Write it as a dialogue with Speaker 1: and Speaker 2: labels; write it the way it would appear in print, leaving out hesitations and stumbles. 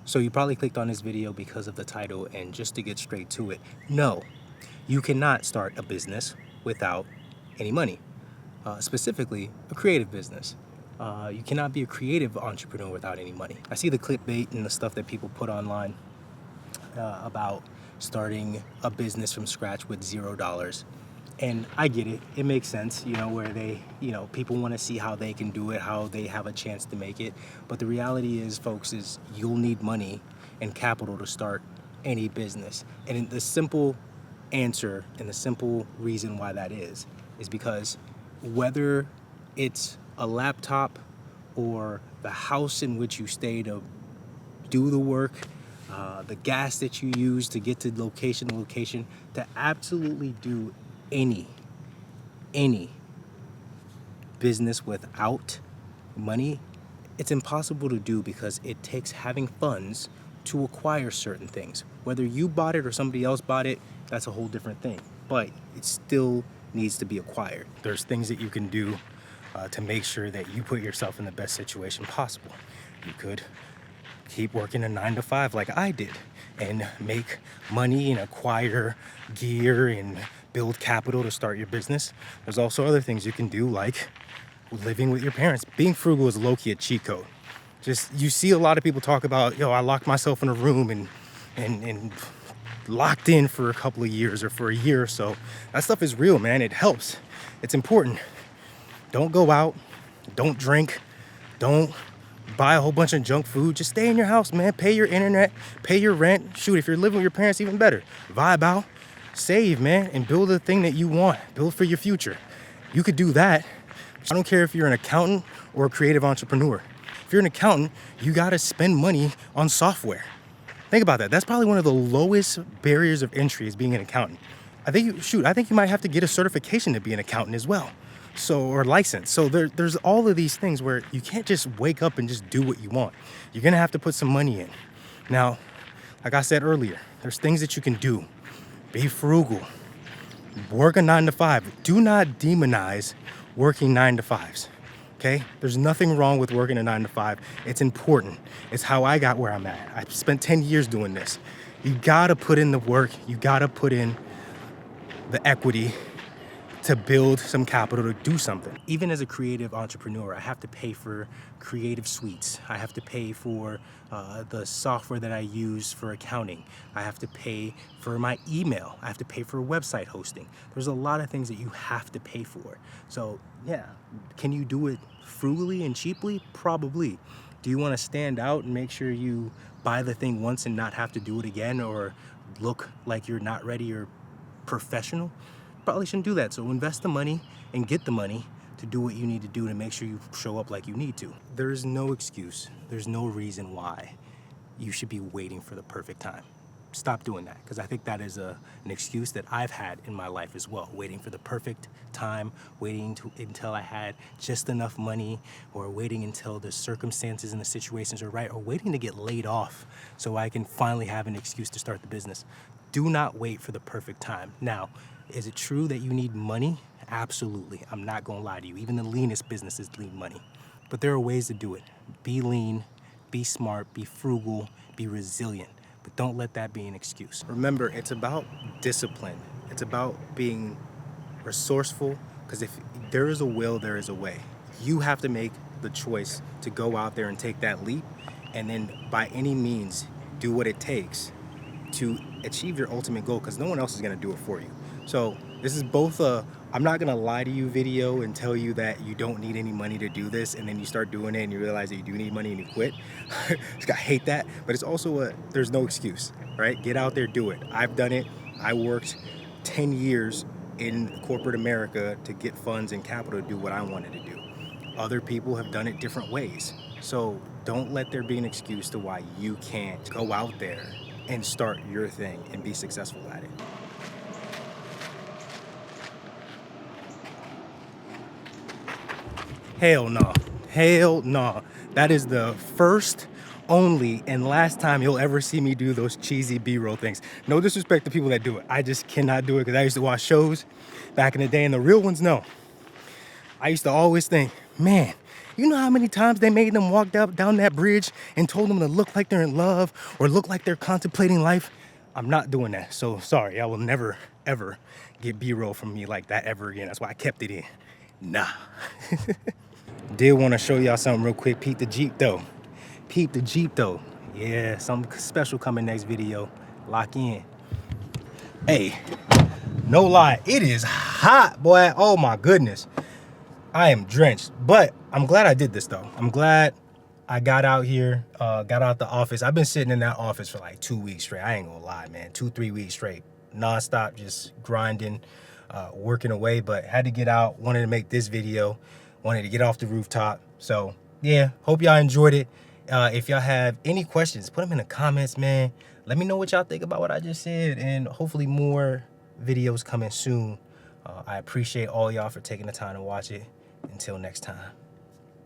Speaker 1: So you probably clicked on this video because of the title, and just to get straight to it, no, you cannot start a business without any money, specifically a creative business. You cannot be a creative entrepreneur without any money. I see the clickbait and the stuff that people put online about starting a business from scratch with $0. And I get it. It makes sense, where people want to see how they can do it, how they have a chance to make it. But the reality is, folks, is you'll need money and capital to start any business. And the simple answer and the simple reason why that is because whether it's a laptop or the house in which you stay to do the work, the gas that you use to get to location to location, to absolutely do any business without money, it's impossible to do because it takes having funds to acquire certain things. Whether you bought it or somebody else bought it, that's a whole different thing, but it still needs to be acquired. There's things that you can do to make sure that you put yourself in the best situation possible. You could keep working a 9-to-5 like I did and make money and acquire gear and build capital to start your business. There's also other things you can do, like living with your parents. Being frugal is low-key a cheat code. Just, you see a lot of people talk about, I locked myself in a room and locked in for a couple of years or for a year or so. That stuff is real, man. It helps. It's important. Don't go out. Don't drink. Don't buy a whole bunch of junk food. Just stay in your house, man. Pay your internet. Pay your rent. Shoot, if you're living with your parents, even better. Vibe out. Save, man, and build the thing that you want. Build for your future. You could do that. I don't care if you're an accountant or a creative entrepreneur. If you're an accountant, you got to spend money on software. Think about that. That's probably one of the lowest barriers of entry, is being an accountant. I think you might have to get a certification to be an accountant as well. Or license. So there's all of these things where you can't just wake up and just do what you want. You're going to have to put some money in. Now, like I said earlier, there's things that you can do. Be frugal. Work a 9-to-5. Do not demonize working 9-to-5s. Okay? There's nothing wrong with working a 9-to-5. It's important. It's how I got where I'm at. I spent 10 years doing this. You gotta put in the work. You gotta put in the equity to build some capital to do something. Even as a creative entrepreneur, I have to pay for creative suites. I have to pay for the software that I use for accounting. I have to pay for my email. I have to pay for website hosting. There's a lot of things that you have to pay for. So yeah, can you do it frugally and cheaply? Probably. Do you want to stand out and make sure you buy the thing once and not have to do it again, or look like you're not ready or professional? Probably shouldn't do that. So invest the money and get the money to do what you need to do to make sure you show up like you need to. There's no excuse. There's no reason why you should be waiting for the perfect time. Stop doing that, because I think that is an excuse that I've had in my life as well. Waiting for the perfect time, waiting until I had just enough money, or waiting until the circumstances and the situations are right, or waiting to get laid off so I can finally have an excuse to start the business. Do not wait for the perfect time. Now, is it true that you need money? Absolutely. I'm not going to lie to you. Even the leanest businesses need money. But there are ways to do it. Be lean, be smart, be frugal, be resilient. But don't let that be an excuse. Remember, it's about discipline. It's about being resourceful, because if there is a will, there is a way. You have to make the choice to go out there and take that leap, and then by any means do what it takes to achieve your ultimate goal, because no one else is going to do it for you. So this is both a I'm not going to lie to you video and tell you that you don't need any money to do this, and then you start doing it and you realize that you do need money and you quit. I hate that, but it's also there's no excuse, right? Get out there, do it. I've done it. I worked 10 years in corporate America to get funds and capital to do what I wanted to do. Other people have done it different ways. So don't let there be an excuse to why you can't go out there and start your thing and be successful at it. Hell no. Hell no. That is the first, only, and last time you'll ever see me do those cheesy B-roll things. No disrespect to people that do it. I just cannot do it, because I used to watch shows back in the day, and the real ones know. I used to always think, man, You know how many times they made them walk down that bridge and told them to look like they're in love or look like they're contemplating life? I'm not doing that. So sorry, I will never, ever get B-roll from me like that ever again. That's why I kept it in. Nah. Did want to show y'all something real quick. Peep the Jeep though. Peep the Jeep though. Yeah, something special coming next video. Lock in. Hey, no lie, it is hot, boy. Oh my goodness. I am drenched, but I'm glad I did this though. I'm glad I got out here, got out the office. I've been sitting in that office for like 2 weeks straight. I ain't gonna lie, man. 2-3 weeks straight, nonstop, just grinding, working away. But had to get out. Wanted to make this video. Wanted to get off the rooftop. So yeah, hope y'all enjoyed it. If y'all have any questions, put them in the comments, man. Let me know what y'all think about what I just said, and hopefully more videos coming soon. I appreciate all y'all for taking the time to watch it. Until next time.